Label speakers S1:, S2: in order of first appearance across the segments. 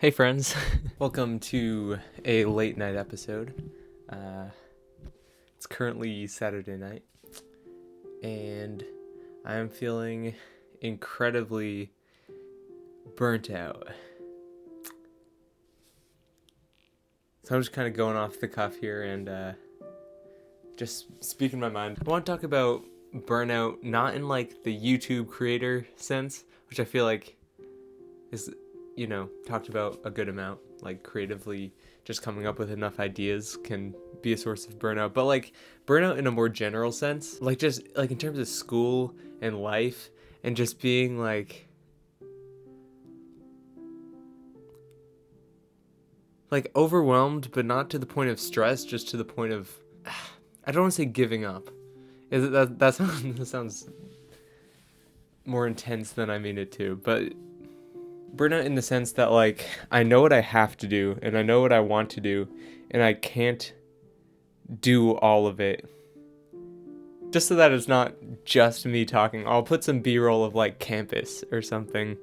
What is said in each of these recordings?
S1: Hey friends, welcome to a late night episode. It's currently Saturday night, and I am feeling incredibly burnt out. So I'm just kind of going off the cuff here and just speaking my mind. I want to talk about burnout, not in like the YouTube creator sense, which I feel like is talked about a good amount. Like creatively just coming up with enough ideas can be a source of burnout, but like burnout in a more general sense, like just like in terms of school and life, and just being like overwhelmed, but not to the point of stress, just to the point of I don't want to say giving up. Is it that sounds more intense than I mean it to, but burnout in the sense that like I know what I have to do and I know what I want to do and I can't do all of it. Just so that it's not just me talking, I'll put some B-roll of like campus or something.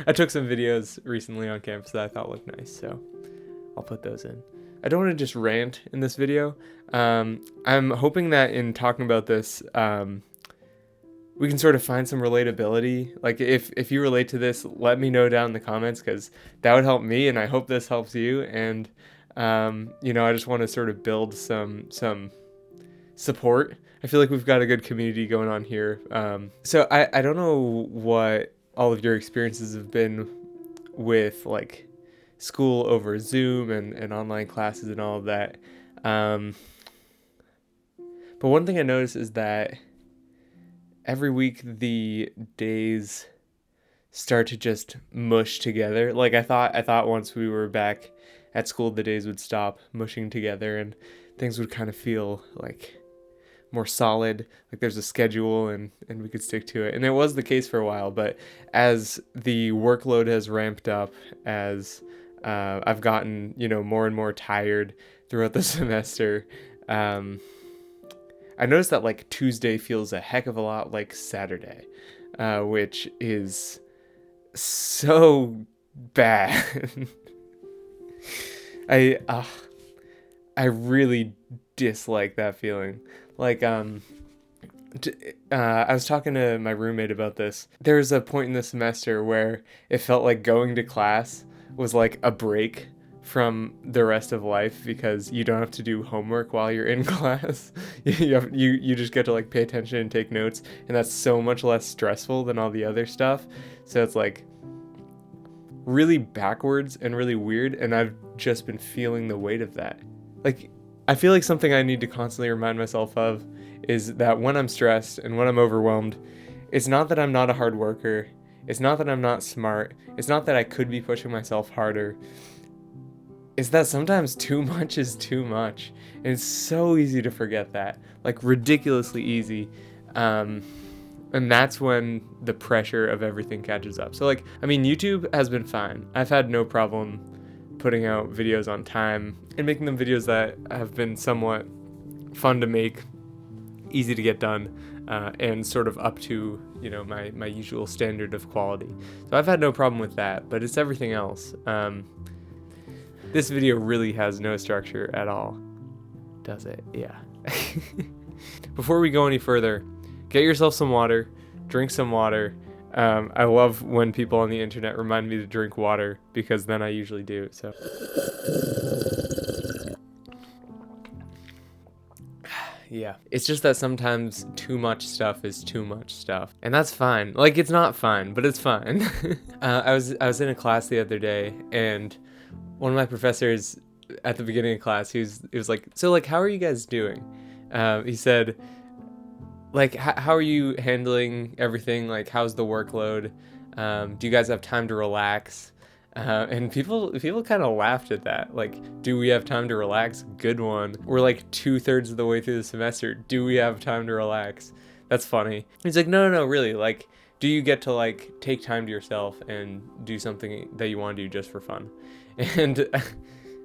S1: I took some videos recently on campus that I thought looked nice, so I'll put those in. I don't want to just rant in this video. I'm hoping that in talking about this, we can sort of find some relatability. Like if you relate to this, let me know down in the comments, because that would help me, and I hope this helps you. And I just want to sort of build some support. I feel like we've got a good community going on here. So I don't know what all of your experiences have been with like school over Zoom and online classes and all of that. But one thing I noticed is that every week the days start to just mush together. Like I thought once we were back at school, the days would stop mushing together and things would kind of feel like more solid, like there's a schedule and we could stick to it. And it was the case for a while, but as the workload has ramped up, as I've gotten, more and more tired throughout the semester, I noticed that like Tuesday feels a heck of a lot like Saturday, which is so bad. I really dislike that feeling. Like I was talking to my roommate about this. There was a point in the semester where it felt like going to class was like a break from the rest of life, because you don't have to do homework while you're in class. You just get to like pay attention and take notes, and that's so much less stressful than all the other stuff. So it's like really backwards and really weird, and I've just been feeling the weight of that. Like I feel like something I need to constantly remind myself of is that when I'm stressed and when I'm overwhelmed, it's not that I'm not a hard worker, it's not that I'm not smart, it's not that I could be pushing myself harder. Is that sometimes too much is too much. And it's so easy to forget that. Like ridiculously easy. And that's when the pressure of everything catches up. So like, I mean, YouTube has been fine. I've had no problem putting out videos on time and making them videos that have been somewhat fun to make, easy to get done, and sort of up to, my usual standard of quality. So I've had no problem with that, but it's everything else. This video really has no structure at all, does it? Yeah. Before we go any further, get yourself some water, drink some water. I love when people on the internet remind me to drink water, because then I usually do, so. Yeah, it's just that sometimes too much stuff is too much stuff, and that's fine. Like, it's not fine, but it's fine. I was in a class the other day, and one of my professors at the beginning of class, he was like, so like, how are you guys doing? He said, like, how are you handling everything? Like, how's the workload? Do you guys have time to relax? And people kind of laughed at that. Like, do we have time to relax? Good one. We're like 2/3 of the way through the semester. Do we have time to relax? That's funny. He's like, no, really. Like, do you get to like take time to yourself and do something that you want to do just for fun? And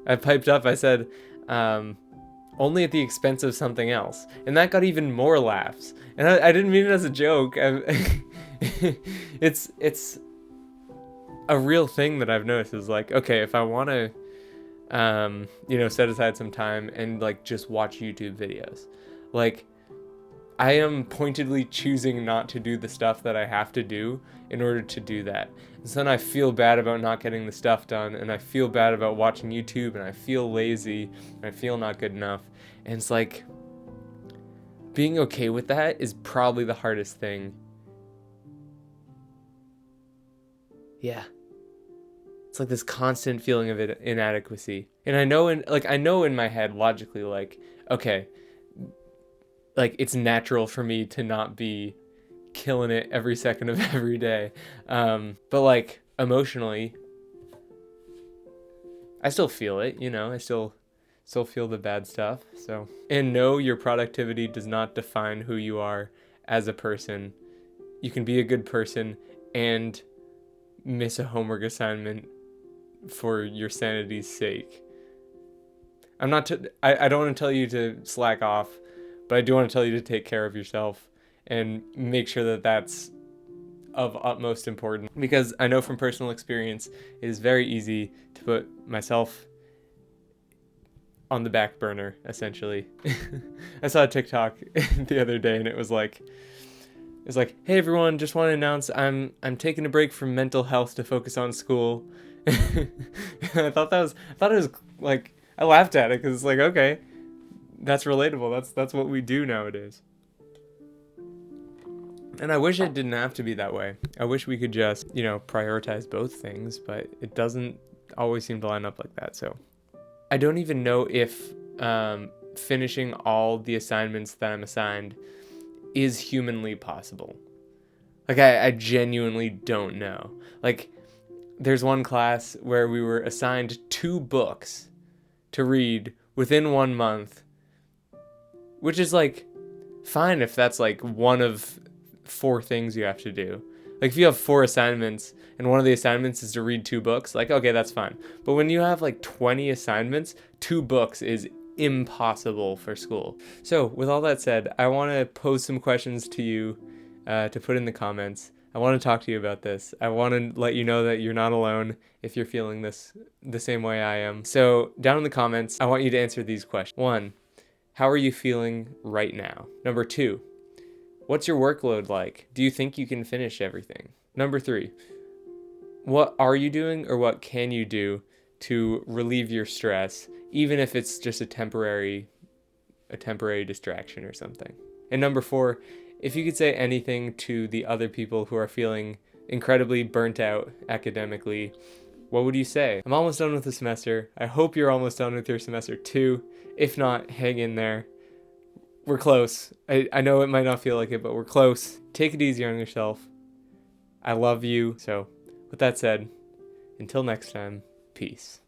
S1: I piped up. I said, only at the expense of something else. And that got even more laughs. And I didn't mean it as a joke. It's a real thing that I've noticed is like, okay, if I want to, set aside some time and like just watch YouTube videos, like I am pointedly choosing not to do the stuff that I have to do in order to do that. And so then I feel bad about not getting the stuff done, and I feel bad about watching YouTube, and I feel lazy, and I feel not good enough. And it's like, being okay with that is probably the hardest thing. Yeah. It's like this constant feeling of inadequacy. And I know in my head logically, like, okay, like it's natural for me to not be killing it every second of every day. But like emotionally, I still feel it, I still feel the bad stuff. So, and no, your productivity does not define who you are as a person. You can be a good person and miss a homework assignment for your sanity's sake. I don't want to tell you to slack off, but I do want to tell you to take care of yourself and make sure that that's of utmost importance, because I know from personal experience it is very easy to put myself on the back burner, essentially. I saw a TikTok the other day and it was like, hey everyone, just want to announce I'm taking a break from mental health to focus on school. I thought it was like, I laughed at it because it's like, okay, that's relatable. That's what we do nowadays. And I wish it didn't have to be that way. I wish we could just, prioritize both things, but it doesn't always seem to line up like that. So I don't even know if finishing all the assignments that I'm assigned is humanly possible. Like, I genuinely don't know. Like, there's one class where we were assigned 2 books to read within 1 month, which is like fine if that's like one of 4 things you have to do. Like if you have 4 assignments and one of the assignments is to read 2 books, like, okay, that's fine. But when you have like 20 assignments, 2 books is impossible for school. So with all that said, I want to pose some questions to you to put in the comments. I want to talk to you about this. I want to let you know that you're not alone if you're feeling this the same way I am. So down in the comments, I want you to answer these questions. 1, how are you feeling right now? Number 2, what's your workload like? Do you think you can finish everything? Number 3, what are you doing or what can you do to relieve your stress, even if it's just a temporary distraction or something? And number 4, if you could say anything to the other people who are feeling incredibly burnt out academically, what would you say? I'm almost done with the semester. I hope you're almost done with your semester too. If not, hang in there. We're close. I know it might not feel like it, but we're close. Take it easy on yourself. I love you. So with that said, until next time, peace.